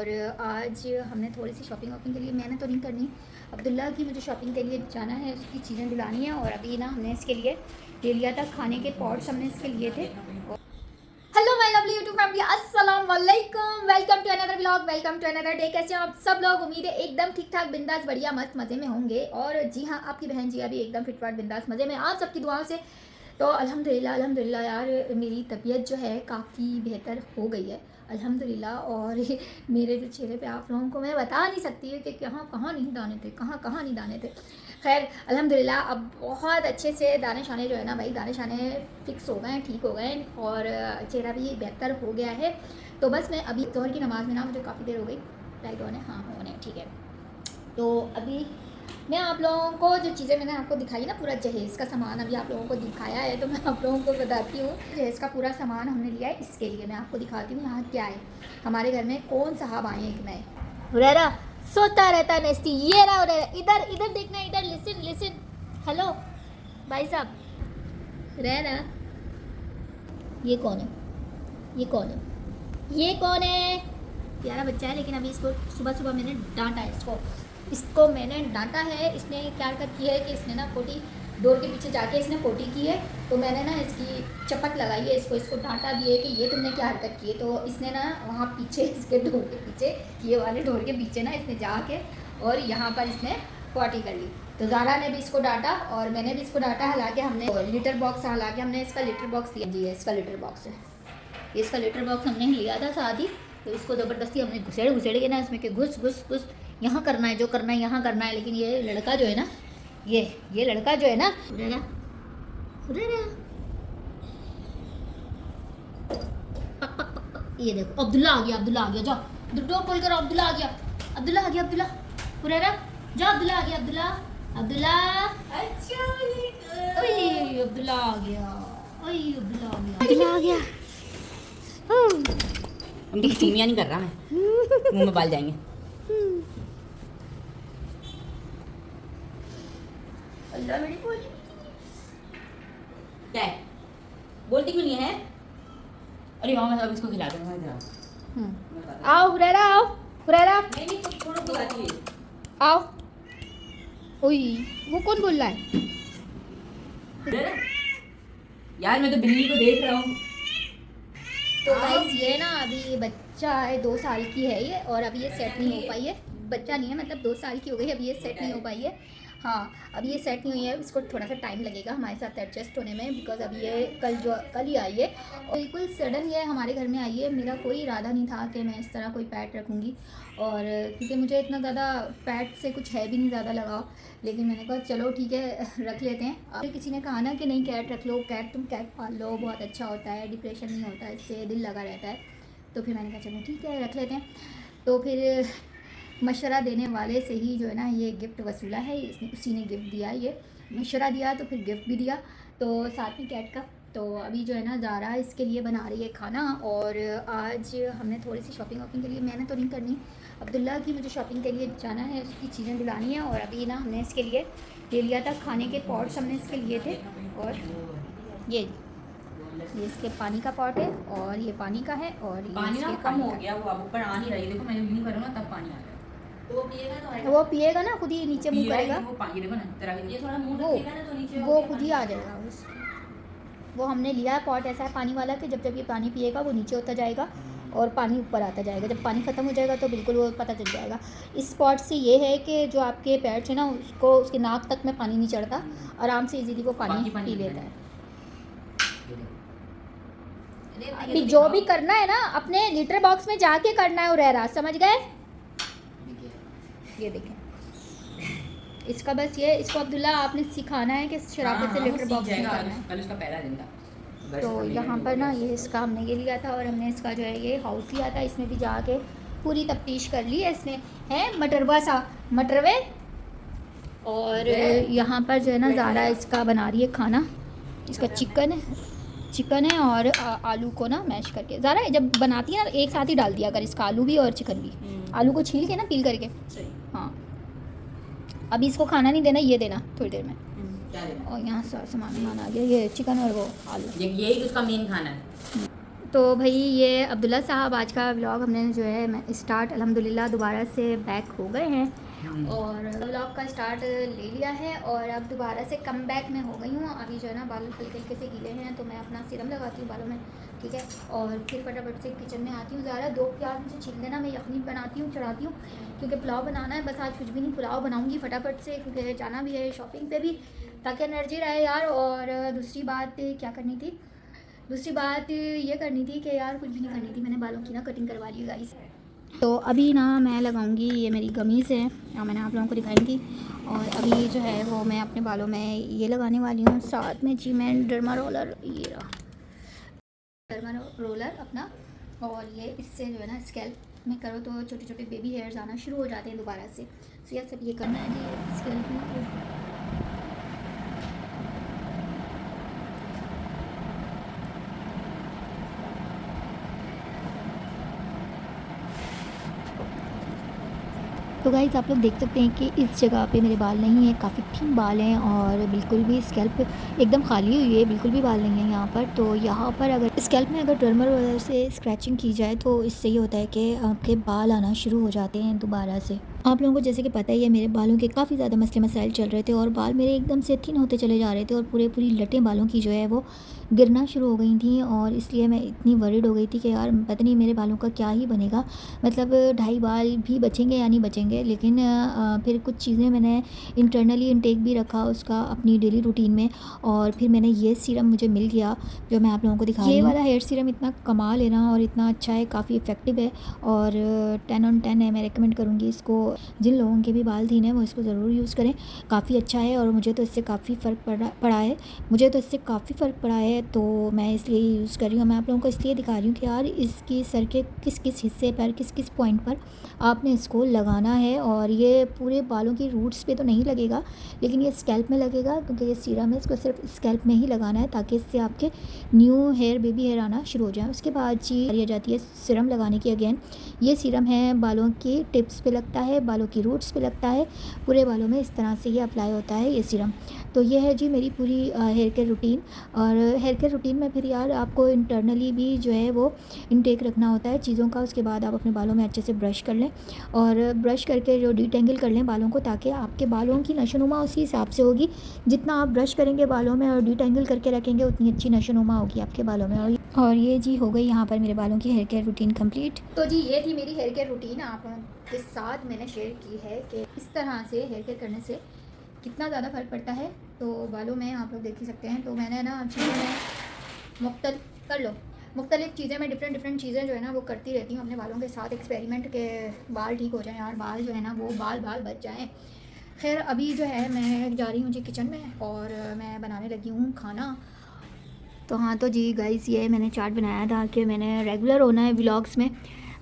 और आज हमने थोड़ी सी शॉपिंग वॉपिंग के लिए, मैंने तो नहीं करनी, अब्दुल्ला की मुझे शॉपिंग के लिए जाना है, उसकी चीज़ें दिलानी है। और अभी ना हमने इसके लिए ले लिया था खाने के पॉट्स, हमने इसके लिए थे। Hello my lovely YouTube family, अस्सलाम वालेकुम, welcome to another vlog, welcome to another day. कैसे हो आप सब लोग? उम्मीद है एकदम ठीक ठाक, बिंदास, बढ़िया, मस्त मज़े में होंगे। और जी हाँ, आपकी बहन जी अभी एकदम फिटफाट बिंदास मज़े में, आप सबकी दुआओं से। तो अल्हम्दुलिल्लाह अल्हम्दुलिल्लाह यार, मेरी तबीयत जो है काफ़ी बेहतर हो गई है अल्हम्दुलिल्लाह। और मेरे जो चेहरे पे आप लोगों को मैं बता नहीं सकती कि कहाँ कहाँ नहीं दाने थे, कहाँ कहाँ नहीं दाने थे। खैर अल्हम्दुलिल्लाह अब बहुत अच्छे से दाने शाने जो है ना भाई, दाने शाने फिक्स हो गए हैं, ठीक हो गए हैं और चेहरा भी बेहतर हो गया है। तो बस मैं अभी जोहर की नमाज़ में ना, मुझे काफ़ी देर हो गई, लाइट ऑन है, हाँ ऑन है, ठीक है। तो अभी मैं आप लोगों को जो चीज़ें मैंने आपको दिखाई ना, पूरा जहेज़ का सामान अभी आप लोगों को दिखाया है, तो मैं आप लोगों को बताती हूँ। जहेज़ का पूरा सामान हमने लिया है, इसके लिए मैं आपको दिखाती हूँ यहाँ क्या है। हमारे घर में कौन साहब आए हैं एक नए, हुरैरा सोता रहता है नेस्टी, ये रहा हुरैरा, इधर इधर देखना, इधर लिसन लिसन, हेलो भाई साहब, हुरैरा ये कौन है, ये कौन है, ये कौन है? प्यारा बच्चा है, लेकिन अभी इसको सुबह सुबह मैंने डांटा है, इसको मैंने डांटा है। इसने क्या हरकत की है कि इसने ना पोटी, डोर के पीछे जाके इसने पोटी की है, तो मैंने ना इसकी चपट लगाई है, इसको डांटा भी है कि ये तुमने क्या हरकत की है। तो इसने ना वहाँ पीछे, इसके डोर के पीछे, ये वाले डोर के पीछे ना इसने जाके और यहाँ पर इसने पोटी कर ली। तो ज़ारा ने भी इसको डांटा और मैंने भी इसको डांटा। हालांकि हमने लिटर बॉक्स, हालांकि हमने इसका लिटर बॉक्स लिया जी है, इसका लिटर बॉक्स है, इसका लिटर बॉक्स हमने लिया था साथ ही। तो इसको ज़बरदस्ती हमने घुसेड़ के ना इसमें के घुस घुस घुस यहाँ करना है, जो करना है यहाँ करना है। लेकिन ये लड़का जो है ना, ये लड़का जो है ना, ये देखो अब्दुल्ला आ गया, अब्दुल्ला आ गया, जाओ डोर खोल कर, अब्दुल्ला आ गया, अब्दुल्ला आ गया, अब्दुल्ला हुरैरा जाओ, अब्दुल्ला आ गया, अब्दुल्ला अब्दुल्ला अब्दुल्ला आ गया, अब्दुल्ला आ गया। हम तो चुम्मियां नहीं कर रहा, मैं मुंह में बाल जाएंगे। अल्लाह मेरी बोली क्या है, बोलती क्यों नहीं है? अरे हाँ, मैं अब इसको खिला दूंगा, आओ हुरैरा, आओ हुरैरा, नहीं छोड़ो, बुलाती है, आओ। ओई वो कौन बोल रहा है? यार मैं तो बिल्ली को देख रहा हूँ। तो गाइस ये ना अभी बच्चा है, 2 साल की है ये, और अभी ये सेट नहीं हो पाई है। बच्चा नहीं है, मतलब 2 साल की हो गई, अभी ये सेट नहीं हो पाई है। हाँ अभी ये सेट नहीं हुई है, इसको थोड़ा सा टाइम लगेगा हमारे साथ एडजस्ट होने में, बिकॉज अभी ये कल ही आई है और बिल्कुल सडन ये हमारे घर में आई है। मेरा कोई इरादा नहीं था कि मैं इस तरह कोई पैट रखूँगी, और क्योंकि मुझे इतना ज़्यादा पैट से कुछ है भी नहीं ज़्यादा लगाव, लेकिन मैंने कहा चलो ठीक है रख लेते हैं। अब किसी ने कहा ना कि नहीं कैट रख लो, तुम कैट पाल लो, बहुत अच्छा होता है, डिप्रेशन नहीं होता, इससे दिल लगा रहता है। तो फिर मैंने कहा चलो ठीक है रख लेते हैं। तो फिर मशवरा देने वाले से ही जो है ना ये गिफ्ट वसूला है, उसी ने गिफ्ट दिया, ये मशवरा दिया तो फिर गिफ्ट भी दिया, तो साथ में कैट का। तो अभी जो है ना ज़ारा इसके लिए बना रही है खाना, और आज हमने थोड़ी सी शॉपिंग वॉपिंग के लिए, मैंने तो नहीं करनी, अब्दुल्ला की मुझे शॉपिंग के लिए जाना है, उसकी चीज़ें दिलानी है। और अभी ना हमने इसके लिए ले लिया था खाने के पॉट्स, हमने इसके लिए थे। और ये इसके पानी का पॉट है, और ये पानी का है, और ये पानी ना इसके कम हो गया, वो अब ऊपर आ नहीं रही, देखो मैं यूं करूँ ना तब पानी आ रहा है। तो वो पिएगा ना, खुद ही नीचे मुँह करेगा, वो पानी देखो ना, तेरा ये थोड़ा मुंह रखेगा ना तो नीचे वो खुद ही आ जाएगा। वो हमने लिया है पॉट ऐसा है पानी वाला कि जब ये पानी पिएगा वो नीचे होता जाएगा और पानी ऊपर आता जाएगा। जब पानी ख़त्म हो जाएगा तो बिल्कुल वो पता चल जाएगा। इस पॉट से ये है कि जो आपके पैर है ना, उसको उसके नाक तक में पानी नहीं चढ़ता, आराम से इजीली वो पानी पी लेता है। अभी जो भी करना है ना अपने लीटर बॉक्स में जाके करना है, हुरैरा समझ गए? ये देखें इसका बस ये, इसको अब्दुल्ला आपने सिखाना है कि शराफत से लीटर बॉक्स में करना है। कल उसका पहला दिन था। तो यहाँ पर ना ये इसका हमने ये लिया था, और हमने इसका जो है ये हाउस लिया था, इसमें भी जाके पूरी तफ्तीश कर ली है इसने, है मटरवा सा मटरवे। और यहाँ पर जो है ना ज़ारा इसका बना रही है खाना, इसका चिकन है और आलू को ना मैश करके। ज़ारा जब बनाती है ना एक साथ ही डाल दिया अगर इसका, आलू भी और चिकन भी, आलू को छील के ना पील करके। हाँ अभी इसको खाना नहीं देना, ये देना थोड़ी देर में। और यहाँ सामान आ गया, ये चिकन और वो आलू, यही उसका मेन खाना है। तो भाई ये अब्दुल्ला साहब आज का व्लॉग हमने जो है स्टार्ट अल्हम्दुलिल्लाह दोबारा से बैक हो गए हैं और व्लॉग का स्टार्ट ले लिया है और अब दोबारा से कम बैक में हो गई हूँ। अभी जो है ना बाल हल्के हल्के से गीले हैं तो मैं अपना सीरम लगाती हूँ बालों में, ठीक है, और फिर फटाफट से किचन में आती हूँ। ज़्यादा 2 प्याज मुझे छील लेना, मैं यखनी बनाती हूँ, चढ़ाती हूँ क्योंकि पुलाव बनाना है। बस आज कुछ भी नहीं, पुलाव बनाऊँगी फटाफट से क्योंकि जाना भी है शॉपिंग पे भी ताकि एनर्जी रहे यार। और दूसरी बात क्या करनी थी, दूसरी बात ये करनी थी कि यार कुछ भी नहीं करनी थी, मैंने बालों की ना कटिंग करवा ली गाइस। तो अभी ना मैं लगाऊंगी, ये मेरी गमीज़ है और मैंने आप लोगों को दिखाई थी। और अभी जो है वो मैं अपने बालों में ये लगाने वाली हूँ, साथ में जी मैं डर्मा रोलर, ये रहा डर्मा रोलर अपना। और ये इससे जो है ना स्कैल्प में करो तो छोटे छोटे बेबी हेयर्स आना शुरू हो जाते हैं दोबारा से। तो यह सब ये करना है जी स्कैल्प में। तो गाइस आप लोग देख सकते हैं कि इस जगह पे मेरे बाल नहीं है, काफ़ी थिन बाल हैं और बिल्कुल भी स्कैल्प एकदम खाली हुई है, बिल्कुल भी बाल नहीं है यहाँ पर। तो यहाँ पर अगर स्कैल्प में अगर ड्रमर वगैरह से स्क्रैचिंग की जाए तो इससे ये होता है कि आपके बाल आना शुरू हो जाते हैं दोबारा से। आप लोगों को जैसे कि पता ही है मेरे बालों के काफ़ी ज़्यादा मसले मसाइल चल रहे थे और बाल मेरे एकदम से थिन होते चले जा रहे थे और पूरी लटें बालों की जो है वो गिरना शुरू हो गई थी। और इसलिए मैं इतनी वरीड हो गई थी कि यार पता नहीं मेरे बालों का क्या ही बनेगा, मतलब 2.5 बाल भी बचेंगे या नहीं बचेंगे। लेकिन फिर कुछ चीज़ें मैंने इंटरनली इनटेक भी रखा उसका अपनी डेली रूटीन में और फिर मैंने ये सीरम मुझे मिल गया जो मैं आप लोगों को दिखा रही हूँ। ये वाला हेयर सीरम इतना कमाल है ना और इतना अच्छा है, काफ़ी इफ़ेक्टिव है और 10 on 10 है। मैं रेकमेंड करूँगी इसको, जिन लोगों के भी बाल थीन है वो इसको ज़रूर यूज़ करें, काफ़ी अच्छा है और मुझे तो इससे काफ़ी फ़र्क पड़ा है, मुझे तो इससे काफ़ी फ़र्क पड़ा है। तो मैं इसलिए यूज़ कर रही हूँ। मैं आप लोगों को इसलिए दिखा रही हूँ कि यार इसकी सर के किस किस हिस्से पर किस किस पॉइंट पर आपने इसको लगाना है। और ये पूरे बालों की रूट्स पे तो नहीं लगेगा लेकिन ये स्कैल्प में लगेगा क्योंकि ये सीरम है, इसको सिर्फ स्कैल्प में ही लगाना है ताकि इससे आपके न्यू हेयर बेबी हेयर आना शुरू हो जाए। उसके बाद जी आ जाती है सीरम लगाने की। अगेन ये सीरम है बालों की टिप्स पे लगता है, बालों की रूट्स पे लगता है, पूरे बालों में इस तरह से ये अप्लाई होता है ये सीरम। तो ये है जी मेरी पूरी हेयर केयर रूटीन। और हेयर केयर रूटीन में फिर यार आपको इंटरनली भी जो है वो इनटेक रखना होता है चीज़ों का। उसके बाद आप अपने बालों में अच्छे से ब्रश कर लें और ब्रश करके जो डिटेंगल कर लें बालों को ताकि आपके बालों की नशोनुमा उसी हिसाब से होगी। जितना आप ब्रश करेंगे बालों में और डिटेंगल करके रखेंगे उतनी अच्छी नशोनुमा होगी आपके बालों में। और ये जी हो गई यहाँ पर मेरे बालों की हेयर केयर रूटीन कंप्लीट। तो जी ये थी मेरी हेयर केयर रूटीन, आप लोगों के साथ मैंने शेयर की है कि इस तरह से हेयर केयर करने से कितना ज़्यादा फ़र्क पड़ता है। तो बालों में आप लोग देख ही सकते हैं। तो मैंने ना चीज़ों में मुख्तलिफ़ चीज़ें में डिफरेंट चीज़ें जो है ना वो करती रहती हूँ अपने बालों के साथ, एक्सपेरिमेंट के बाल ठीक हो जाएँ यार, बाल जो है ना वो बाल बच जाएँ। खैर अभी जो है मैं जा रही हूँ जी किचन में और मैं बनाने लगी हूँ खाना। तो हाँ तो जी गाइस ये मैंने चाट बनाया था कि मैंने रेगुलर होना है व्लॉग्स में,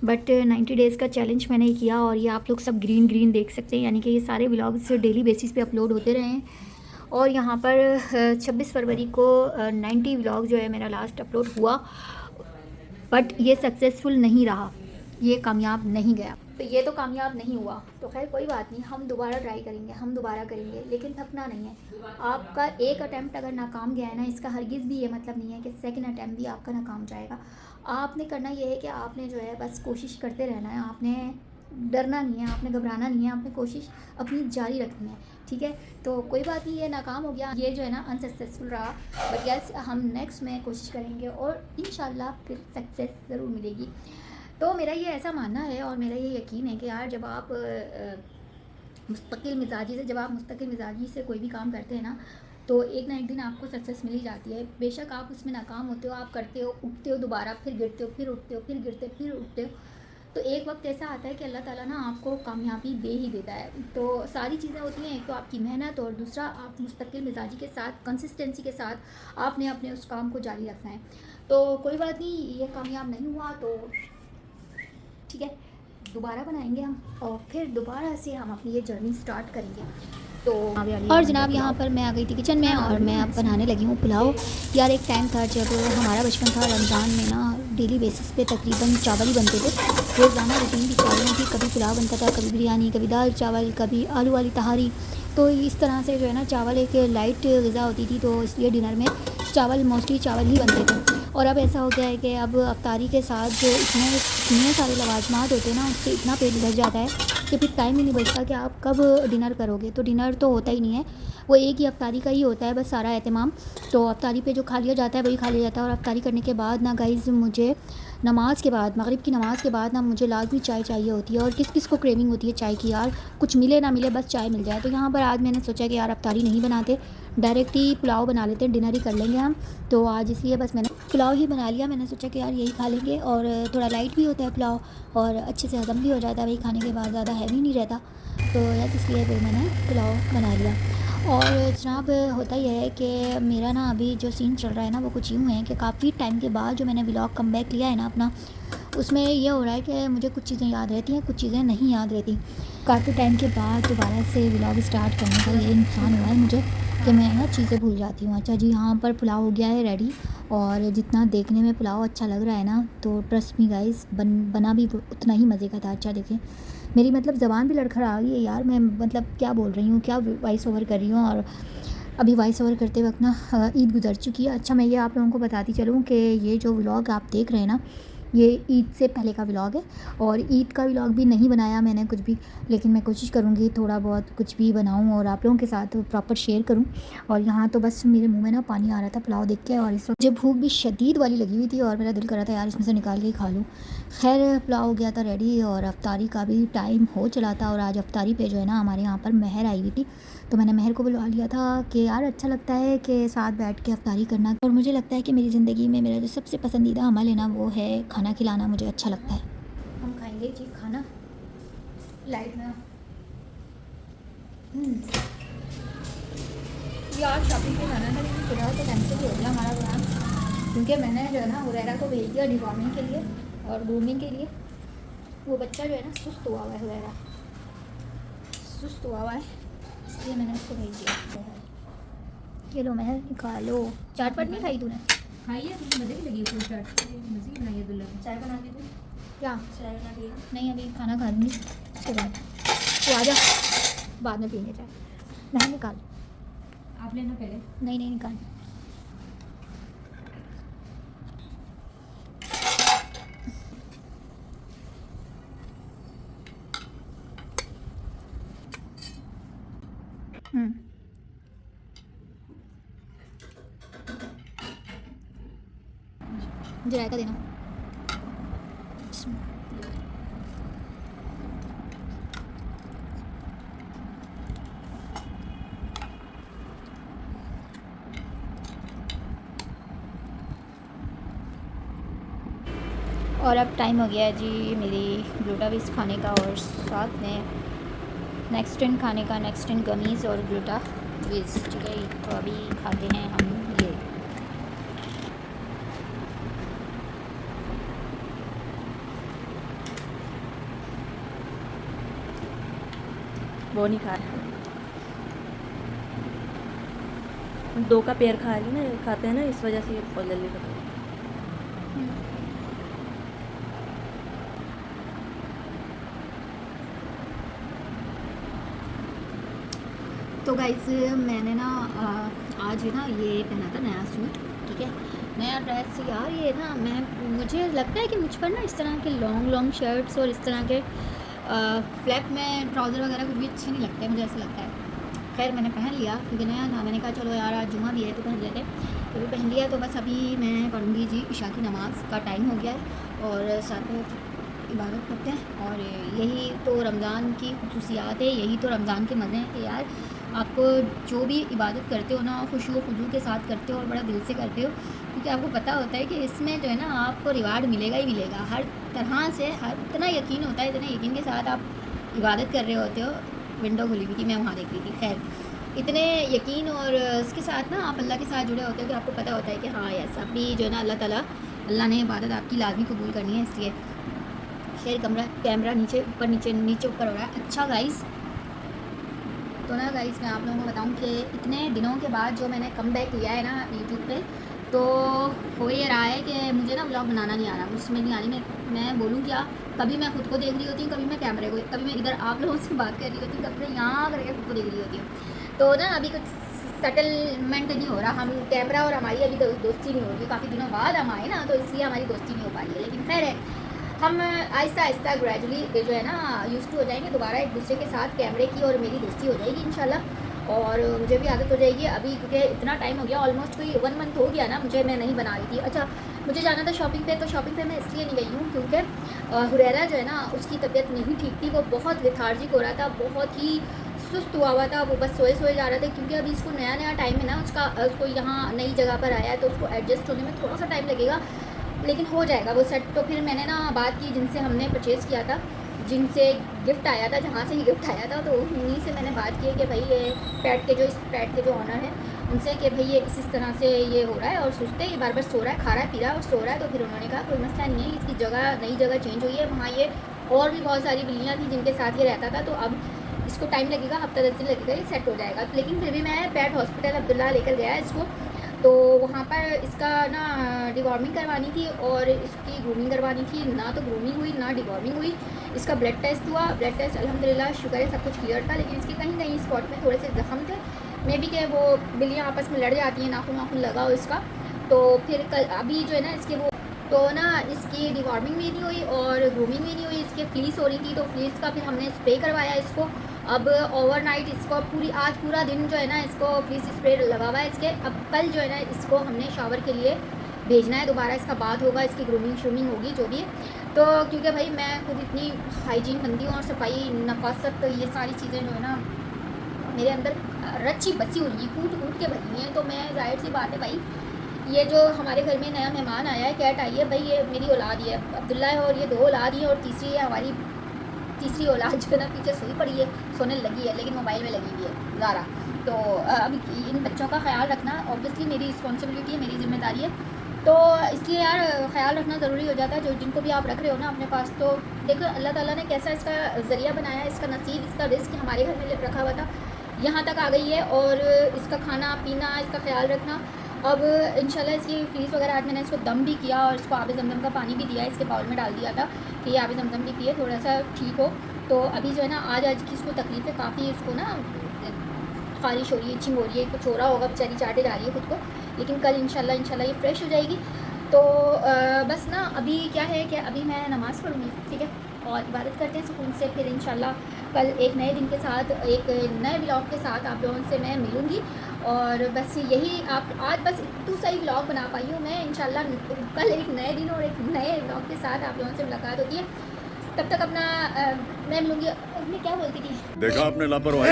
बट 90 डेज़ का चैलेंज मैंने किया और ये आप लोग सब ग्रीन देख सकते हैं, यानी कि ये सारे व्लॉग्स डेली बेसिस पे अपलोड होते रहे हैं। और यहाँ पर 26 फरवरी को 90 व्लॉग जो है मेरा लास्ट अपलोड हुआ, बट ये सक्सेसफुल नहीं रहा, ये कामयाब नहीं गया। तो ये तो कामयाब नहीं हुआ तो खैर कोई बात नहीं, हम दोबारा ट्राई करेंगे, हम दोबारा करेंगे, लेकिन थकना नहीं है। आपका एक अटैम्प्ट अगर नाकाम गया है ना, इसका हरगिज़ भी ये मतलब नहीं है कि सेकंड अटैम्प्ट भी आपका नाकाम जाएगा। आपने करना ये है कि आपने जो है बस कोशिश करते रहना है, आपने डरना नहीं है, आपने घबराना नहीं है, आपने कोशिश अपनी जारी रखनी है, ठीक है। तो कोई बात नहीं, ये नाकाम हो गया, ये जो है ना अनसक्सेसफुल रहा, बट यस हम नेक्स्ट में कोशिश करेंगे और इंशाल्लाह फिर सक्सेस ज़रूर मिलेगी। तो मेरा ये ऐसा मानना है और मेरा ये यकीन है कि यार जब आप मुस्तकिल मिजाजी से कोई भी काम करते हैं ना तो एक ना एक दिन आपको सक्सेस मिल ही जाती है। बेशक आप उसमें नाकाम होते हो, आप करते हो, उठते हो दोबारा, फिर गिरते हो, फिर उठते हो, फिर गिरते हो, फिर उठते हो। तो एक वक्त ऐसा आता है कि अल्लाह ताला ना आपको कामयाबी दे ही देता है। तो सारी चीज़ें होती हैं, एक तो आपकी मेहनत और दूसरा आप मुस्तकिल मिजाजी के साथ, कंसिस्टेंसी के साथ आपने अपने उस काम को जारी रखना है। तो कोई बात नहीं, ये कामयाब नहीं हुआ तो ठीक है, दोबारा बनाएंगे हम और फिर दोबारा से हम अपनी ये जर्नी स्टार्ट करेंगे। तो और जनाब यहाँ पर मैं आ गई थी किचन में और मैं अब बनाने लगी हूँ पुलाव। यार एक टाइम था जब हमारा बचपन था, रमज़ान में ना डेली बेसिस पे तकरीबन चावल ही बनते थे, रोज़ाना रूटीन भी चावलों की, कभी पुलाव बनता था, कभी बिरयानी, कभी दाल चावल, कभी आलू वाली तहारी। तो इस तरह से जो है ना चावल एक लाइट ग़िज़ा होती थी, तो इसलिए डिनर में चावल मोस्टली चावल ही बनते थे। और अब ऐसा हो गया है कि अब अफ्तारी के साथ जो इतने सारे लवाजमात होते हैं ना, उससे इतना पेट भर जाता है कि फिर टाइम ही नहीं बचता कि आप कब डिनर करोगे। तो डिनर तो होता ही नहीं है, वो एक ही अफ्तारी का ही होता है बस सारा एहतमाम। तो अफ्तारी पे जो खा लिया जाता है वही खा लिया जाता है। और अफ्तारी करने के बाद ना गाइज़, मुझे नमाज़ के बाद, मगरिब की नमाज़ के बाद ना मुझे लाजमी चाय चाहिए होती है। और किस किस को क्रेविंग होती है चाय की, यार कुछ मिले ना मिले बस चाय मिल जाए। तो यहाँ पर आज मैंने सोचा कि यार अफ्तारी नहीं बनाते, डायरेक्ट ही पुलाव बना लेते हैं, डिनर ही कर लेंगे हम। तो आज इसलिए बस मैंने पुलाव ही बना लिया। मैंने सोचा कि यार यही खा लेंगे, और थोड़ा लाइट भी होता है पुलाव और अच्छे से हज़म भी हो जाता है, वही खाने के बाद ज़्यादा हैवी नहीं रहता। तो यस, इसलिए फिर मैंने पुलाव बना लिया। और जनाब होता यह है कि मेरा ना अभी जो सीन चल रहा है ना वो कुछ यूँ है कि काफ़ी टाइम के बाद जो मैंने व्लॉग कम बैक लिया है ना अपना, उसमें ये हो रहा है कि मुझे कुछ चीज़ें याद रहती हैं, कुछ चीज़ें नहीं याद रहती। काफ़ी टाइम के बाद दोबारा से व्लॉग स्टार्ट करने का ये नुकसान हुआ है मुझे कि मैं ना चीज़ें भूल जाती हूँ। अच्छा जी, यहाँ पर पुलाव हो गया है रेडी, और जितना देखने में पुलाव अच्छा लग रहा है ना, तो ट्रस्ट मी गाइस, बना भी उतना ही मज़े का था। अच्छा देखें, मेरी मतलब ज़बान भी लड़खड़ा रही है यार, मैं मतलब क्या बोल रही हूँ, क्या वॉइस ओवर कर रही हूँ। और अभी वॉइस ओवर करते वक्त ना ईद गुजर चुकी है। अच्छा, मैं ये आप लोगों को बताती चलूँ कि ये जो व्लॉग आप देख रहे हैं ना, ये ईद से पहले का व्लॉग है। और ईद का व्लॉग भी नहीं बनाया मैंने कुछ भी, लेकिन मैं कोशिश करूँगी थोड़ा बहुत कुछ भी बनाऊँ और आप लोगों के साथ प्रॉपर शेयर करूँ। और यहाँ तो बस मेरे मुंह में ना पानी आ रहा था पुलाव देख के, और इस वक्त मुझे भूख भी शदीद वाली लगी हुई थी और मेरा दिल कर रहा था यार इसमें से निकाल के ही खा लूँ। खैर, पुलाव हो गया था रेडी और अफ्तारी का भी टाइम हो चला था। और आज अफ्तारी पे जो है ना हमारे यहाँ पर महर आई हुई थी, तो मैंने महर को बुलवा लिया था कि यार अच्छा लगता है कि साथ बैठ के अफ्तारी करना। और मुझे लगता है कि मेरी ज़िंदगी में मेरा जो सबसे पसंदीदा अमल है ना, वो है खाना खिलाना, मुझे अच्छा लगता है। हम खाएंगे जी खाना लाइट में। यार शॉपिंग पे जाना था, लेकिन फिलहाल तो कैंसिल हो गया हमारा प्लान, क्योंकि मैंने जो है ना हुरैरा को भेज दिया डिवॉर्मिंग के लिए और ग्रूमिंग के लिए। वो बच्चा जो है ना सुस्त हुआ हुआ है, हुरैरा सुस्त हुआ हुआ है, इसलिए मैंने उसको भेज दिया। ये लो महर, निकालो। चाट पाट नहीं खाई तूने? खाइए, तुझे मज़े की लगी फूल चाट, मज़े की बनाई है दुल्ला। चाय बना दी तू? क्या? चाय बना दी? नहीं, अभी खाना खा लूँगी उसके बाद। तो आ जा, बाद में पीने चाय। महर निकाल। आप लेना पहले। नहीं नहीं, निकाल। मुझे रायता देना। और अब टाइम हो गया है जी मेरी ग्लूटाविस खाने का, और साथ में नेक्स्टन खाने का, नेक्स्टन गमीज़ और ग्लूटाविस। ठीक है, तो अभी खाते हैं हम ये। वो नहीं खा रहा, दो का पेयर खा रही ना, खाते हैं ना, इस वजह से ये बहुत जल्दी खत्म। तो गाइस, मैंने ना आज ना ये पहना था नया सूट। ठीक है, नया ड्रेस। यार ये ना मुझे लगता है कि मुझ पर ना इस तरह के लॉन्ग शर्ट्स और इस तरह के फ्लैप में ट्राउज़र वगैरह कुछ भी अच्छे नहीं लगते, मुझे ऐसा लगता है। खैर, मैंने पहन लिया क्योंकि नया था। मैंने कहा चलो यार आज जुमा भी है तो पहन लेते, तो भी पहन लिया। तो बस अभी मैं पढ़ूँगी जी, इशा की नमाज़ का टाइम हो गया है और साथ में इबादत करते हैं। और यही तो रमज़ान की खुसूसियात है, यही तो रमज़ान के मज़े हैं कि यार आप जो भी इबादत करते हो ना, खुशू खुजू के साथ करते हो और बड़ा दिल से करते हो, क्योंकि आपको पता होता है कि इसमें जो है ना आपको रिवार्ड मिलेगा ही मिलेगा हर तरह से। हर इतना यकीन होता है, इतने यकीन के साथ आप इबादत कर रहे होते हो। विंडो खुली हुई थी, मैं वहाँ देख रही थी। खैर, इतने यकीन और इसके साथ ना आप अल्लाह के साथ जुड़े होते हो कि आपको पता होता है कि हाँ यस, अपनी जो है ना अल्लाह ने इबादत आपकी लाजमी कबूल करनी है। इसलिए खैर, कैमरा नीचे ऊपर नीचे ऊपर हो रहा है। अच्छा गाइस, तो ना गाइस मैं आप लोगों को बताऊं कि इतने दिनों के बाद जो मैंने कम बैक लिया है ना यूट्यूब पे, तो हो ये रहा है कि मुझे ना व्लॉग बनाना नहीं आ रहा, मुझे समझ नहीं आ रही मैं बोलूँ क्या। कभी मैं खुद को देख रही होती हूँ, कभी मैं कैमरे को, कभी मैं इधर आप लोगों से बात कर रही होती हूँ, कभी मैं यहाँ करके खुद को देख रही होती हूँ। तो ना अभी कुछ सेटलमेंट नहीं हो रहा। हम कैमरा और हमारी अभी दोस्ती नहीं हो रही, काफ़ी दिनों बाद हम आए ना, तो इसलिए हमारी दोस्ती नहीं हो पा रही है। लेकिन खैर है, हम आहिस्ता आहिस्ता ग्रेजुअली जो है ना यूज़ टू हो जाएंगे दोबारा एक दूसरे के साथ। कैमरे की और मेरी दोस्ती हो जाएगी इंशाल्लाह, और मुझे भी आदत हो जाएगी। अभी क्योंकि इतना टाइम हो गया, ऑलमोस्ट कोई 1 मंथ हो गया ना मुझे, मैं नहीं बना रही थी। अच्छा, मुझे जाना था शॉपिंग पे, तो शॉपिंग पे मैं इसलिए नहीं गई हूँ क्योंकि हुरैरा जो है ना उसकी तबीयत नहीं ठीक थी, वो बहुत लेथार्जिक हो रहा था, बहुत ही सुस्त हुआ था, वो बस सोए सोए जा रहा था। क्योंकि अभी इसको नया नया टाइम है ना उसको यहाँ नई जगह पर आया है, तो उसको एडजस्ट होने में थोड़ा सा टाइम लगेगा, लेकिन हो जाएगा वो सेट। तो फिर मैंने ना बात की जिनसे हमने परचेज़ किया था, जिनसे गिफ्ट आया था, जहाँ से ही गिफ्ट आया था, तो उन्हीं से मैंने बात की कि भाई ये इस पेट के जो ऑनर हैं उनसे कि भाई ये इस तरह से ये हो रहा है और सुस्ते, ये बार बार सो रहा है, खा रहा है, पी रहा है और सो रहा है। तो फिर उन्होंने कहा कोई मसला नहीं है, इसकी जगह नई जगह चेंज हुई है, वहाँ ये और भी बहुत सारी बिल्लियाँ थी जिनके साथ ये रहता था, तो अब इसको टाइम लगेगा, हफ्ता 10 दिन लगेगा, ये सेट हो जाएगा। लेकिन फिर भी मैं पेट हॉस्पिटल अब्दुल्ला लेकर गया इसको, तो वहाँ पर इसका ना डिवॉर्मिंग करवानी थी और इसकी ग्रूमिंग करवानी थी। ना तो ग्रूमिंग हुई ना डिवॉर्मिंग हुई। इसका ब्लड टेस्ट हुआ, ब्लड टेस्ट अल्हम्दुलिल्लाह शुक्र है सब कुछ क्लियर था, लेकिन इसके कहीं कहीं स्पॉट में थोड़े से ज़ख्म थे। मे बी कि वो बिल्लियाँ आपस में लड़ जाती हैं, नाखून नाखून लगा हो इसका। तो फिर कल अभी जो है ना इसके वो तो ना इसकी डिवॉर्मिंग भी नहीं हुई और ग्रूमिंग भी नहीं हुई, इसके फ्लीस हो रही थी, तो फ्लीस का फिर हमने स्प्रे करवाया इसको। अब ओवरनाइट इसको आज पूरा दिन जो है ना इसको फ्लीस स्प्रे लगा हुआ है इसके। अब कल जो है ना इसको हमने शावर के लिए भेजना है, दोबारा इसका बात होगा, इसकी ग्रूमिंग श्रूमिंग होगी जो भी है। तो क्योंकि भाई मैं खुद इतनी हाइजीन बंदी हूँ और सफाई नफासत, तो ये सारी चीज़ें जो है ना मेरे अंदर रची बची हुई है, कूट कूट के भरी हैं। तो मैं जाहिर सी बात है भाई, ये जो हमारे घर में नया मेहमान आया है, कैट आई है भाई, ये मेरी औलाद ही है, अब्दुल्ला है, और ये 2 औलाद ही है, और तीसरी है हमारी तीसरी औलाद जो है ना पीछे सोई पड़ी है, सोने लगी है, लेकिन मोबाइल में लगी हुई है ज़ारा। तो अब इन बच्चों का ख्याल रखना ऑब्वियसली मेरी रिस्पॉन्सिबिलिटी है, मेरी जिम्मेदारी है। तो इसलिए यार ख्याल रखना ज़रूरी हो जाता है, जो जिनको भी आप रख रहे हो ना अपने पास। तो देखो अल्लाह ताला ने कैसा इसका ज़रिया बनाया, इसका नसीब, इसका रिस्क हमारे घर में रखा हुआ था, यहाँ तक आ गई है। और इसका खाना पीना, इसका ख्याल रखना। अब इंशाल्लाह इसकी फीस वगैरह आज मैंने इसको दम भी किया और इसको आबे जमजम का पानी भी दिया, इसके बाउल में डाल दिया था कि ये आबे जमजम भी पिए, थोड़ा सा ठीक हो। तो अभी जो है ना आज की इसको तकलीफ़ है काफ़ी, इसको ना ख़ारिश हो रही है, इचिंग हो रही है, कुछ हो रहा होगा, बेचारी चाटे जा रही है खुद को, लेकिन कल इंशाल्लाह ये फ्रेश हो जाएगी। तो बस ना अभी क्या है कि अभी मैं नमाज़ पढ़ूँगी, ठीक है, और इबादत करते हैं सुकून से। फिर इंशाल्लाह कल एक नए दिन के साथ, एक नए व्लॉग के साथ आप लोगों से मैं मिलूँगी। और बस यही आप आज बस इतना सही व्लॉग बना पाई हूँ मैं। इंशाल्लाह कल एक नए दिन और एक नए व्लॉग के साथ आप लोगों से मुलाकात होती है। तब तक अपना मैं मिलूँगी, मैं क्या बोलती थी, देखा आपने लापरवाही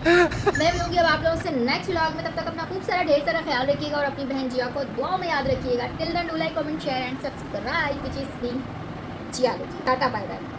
मैं मिलूँगी अब आप लोगों से नेक्स्ट व्लॉग में। तब तक अपना खूब सारा ढेर सारा ख्याल रखिएगा और अपनी बहन जिया को दुआ में याद रखिएगा। Till then do like, comment, share and subscribe, which is being जिया। Tata, bye bye.